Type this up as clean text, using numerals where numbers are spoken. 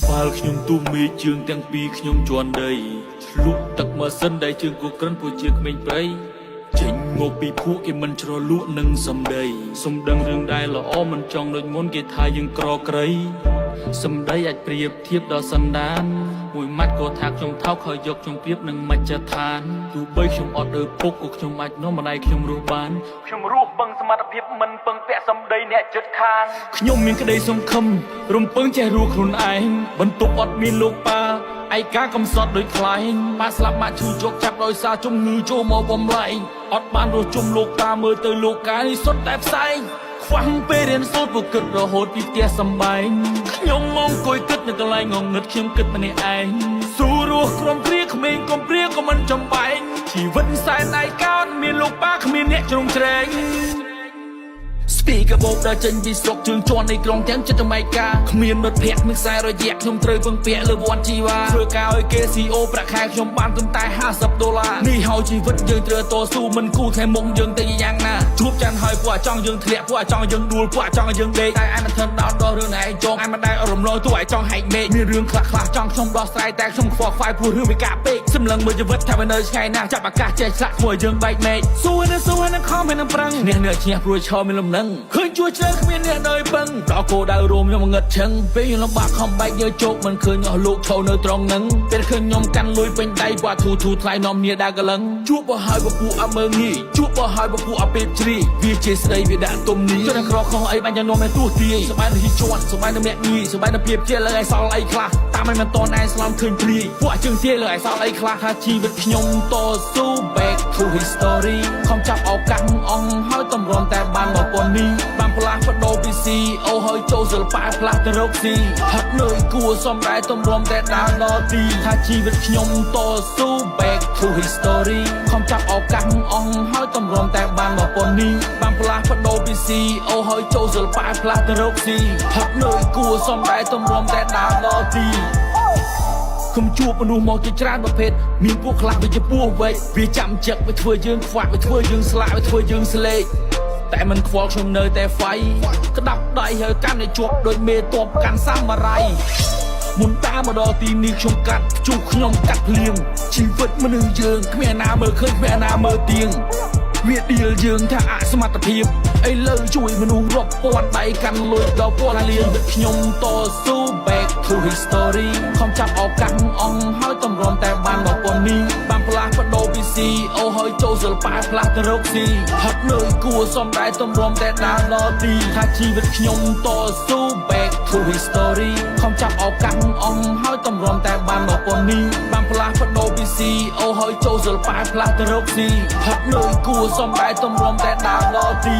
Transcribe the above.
ក្បាលខ្ញុំទូមេជើងទាំងពីរខ្ញុំជន់ដីឆ្លុះទឹកមកសិនដែលជើងគូក្រិនពួកជាក្មេងព្រៃចេញមកពីភក់គេមិនច្រលក់នឹងសំដីសំដឹងរឿងដែលល្អមិនចង់ដូចមុនគេថាយើងក្រក្រៃសំដីអាចប្រៀបធៀបដល់សន្តានមួយម៉ាត់ក៏ថាខ្ញុំថោកហើយយកខ្ញុំប្រៀបនឹងមជ្ឈដ្ឋានទោះបីខ្ញុំអត់ដើរពុកក៏ខ្ញុំអាចនាំម្ដាយខ្ញុំរស់បានខ្ញុំរស់ពឹងសមត្ថភាពមិនពឹងពាក់សំដីអ្នកចិត្តខាងខ្ញុំមានក្តីសង្ឃឹមរំពឹងចេះរស់ខ្លួនឯងបន្ទប់អត់មានលោកប៉ាឯកាកំសត់ដូចខ្លែងម៉ាក់ស្លាប់ម៉ាក់ឈឺជោគចាប់ដោយសារជំងឺចូលមកបំលែងអត់បានរស់ជុំលោកតាមើលទៅលោកកានេះសុទ្ធតែផ្សែងខ្វះពេលរៀនសូត្រពុកគិតរហូតពីផ្ទះសំបែងខ្ញុំមកអង្គុយគិតនៅកន្លែងងងឹតខ្ញុំគិតម្នាក់ឯងស៊ូរស់ក្រុមគ្រាក្មេងកំព្រាក៏មិនចំបែងជីវិតសែនឯកោតមានលោកប៉ាគ្មានអ្នកជ្រុំជ្រែងស្ពីកាបោកដើរចេញពីស្រុកជើងជន់នៃក្រុងទាំងចិត្តម៉ៃកាគ្មានមិត្តភក្តិមានខ្សែរយៈខ្ញុំត្រូវពឹងពាក់លើវត្តជីវ៉ាធ្វើការឲ្យគេ CEO ប្រាក់ខែខ្ញុំបានត្រឹមតែ$50នេះហើយជីវិតយើងត្រូវតស៊ូមិនគូថែមុខយើងទៅយ៉ាងណាជួបចាន់ហើយពួកអាចង់យើងធ្លាក់ពួកអាចង់យើងដួលពួកអាចង់យើងដេកតែឯមិនធន់ដោតដល់រឿងឯងចង់ឯមិនដែលរំលងទូអាចង់ហែកមេឃមានរឿងខ្លះៗចង់ខ្ញុំដោះស្រាយតែខ្ញុំខ្វល់ខ្វាយព្រោះរឿងវាកាពេកសម្លឹងមើលជីវិតថាវានៅឆ្ងាយណាស់ចាប់អាកាសចេះឆ្លាក់ធ្វើយើងបែកមេឃស៊ូនឹងខំមានប្រឹងនេះឈ្នះព្រោះឈរមានលំនឹងឃើញជួយជ្រើគ្មានអ្នកđờiពឹងដល់គោដៅរួមខ្ញុំងឹតឈឹងពេលខ្ញុំលំបាកខំបែកយើជោគមិនឃើញអស់លោកឈរនៅត្រង់នឹងពេលឃើញខ្ញុំកាន់លុយពេញដៃបាត់ធូថ្លៃនាំគ្នាដើរកលឹងជួបបោះហើយពពួកអមើងងាយជួបបោះហើយពពួកអពេបជ្រីវាជាស្ដីវាដាក់ទុំនេះចុះក្រខុសអីបាញ់យ៉ាងនាំឲ្យទោះទាយសម្បែងទៅជន់សម្បែងទៅអ្នកងាយសម្បែងទៅភាពជាលើឯសល់អីខ្លះតាមមិនតនឯស្លំឃើញព្រីពួកជើងទាយលើឯសល់អីខ្លះថាជីវិតខ្ញុំតស៊ូ back to history ខំចាប់ឱកាសអងហើយតម្រាំតែបានមកប៉ុននេះបានផ្លាស់ប្ដូរពី CEO ហើយចូលសិល្បៈផ្លាស់ទៅរកស៊ីហត់នឿយគួរសំដែងតម្រាំតែដើរដល់ទីថាជីវិតខ្ញុំតស៊ូ back to history ខំចាប់ឱកាសអងហើយតម្រាំតែបានមកប៉ុននេះបានផ្លាស់ប្ដូរពី CEO ហើយចូលសិល្បៈផ្លាស់ទៅរកស៊ីហត់នឿយគួរសំដែងតម្រាំតែដើរដល់ទីគុំជួបមនុស្សមកជាច្រើនប្រភេទមានពួកខ្លះវាជាពោះវែកវាចាំចិត្តវាធ្វើយើងខ្វាក់វាធ្វើយើងស្លាក់វាធ្វើយើងស្លេកតែមិនខ្វល់ខ្ញុំនៅតែហ្វៃក្តាប់ដៃហើយកាន់តែជាប់ដូចមេតបកាន់សាមរ៉ៃមុនតាមមកដល់ទីនេះខ្ញុំកាត់ជួបខ្ញុំកាត់ភ្លៀងជីវិតមនុស្សយើងគ្មានណាមើលឃើញគ្មានណាមើលទៀងវាឌីលយើងថាអសមត្ថភាពឥឡូវជួយមនុស្សរាប់ពាន់ដៃកាន់លុយដល់ពាន់លានខ្ញុំតស៊ូ back to history ខំចាប់ឱកាសអងហើយតម្រាំតែបានមកប៉ុននេះបានផ្លាស់ប្ដូរពី CEO ហើយចូលសិល្បៈផ្លាស់ទៅរកស៊ីហត់នឿយគួរសំដែងតម្រាំតែដើរដល់ទីថាជីវិតខ្ញុំតស៊ូ back to history ខំចាប់ឱកាសអងហើយតម្រាំតែបានមកប៉ុននេះបានផ្លាស់ប្ដូរពី CEO ហើយចូលសិល្បៈផ្លាស់ទៅរកស៊ីហត់នឿយគួរសំដែងតម្រាំតែដើរដល់ទី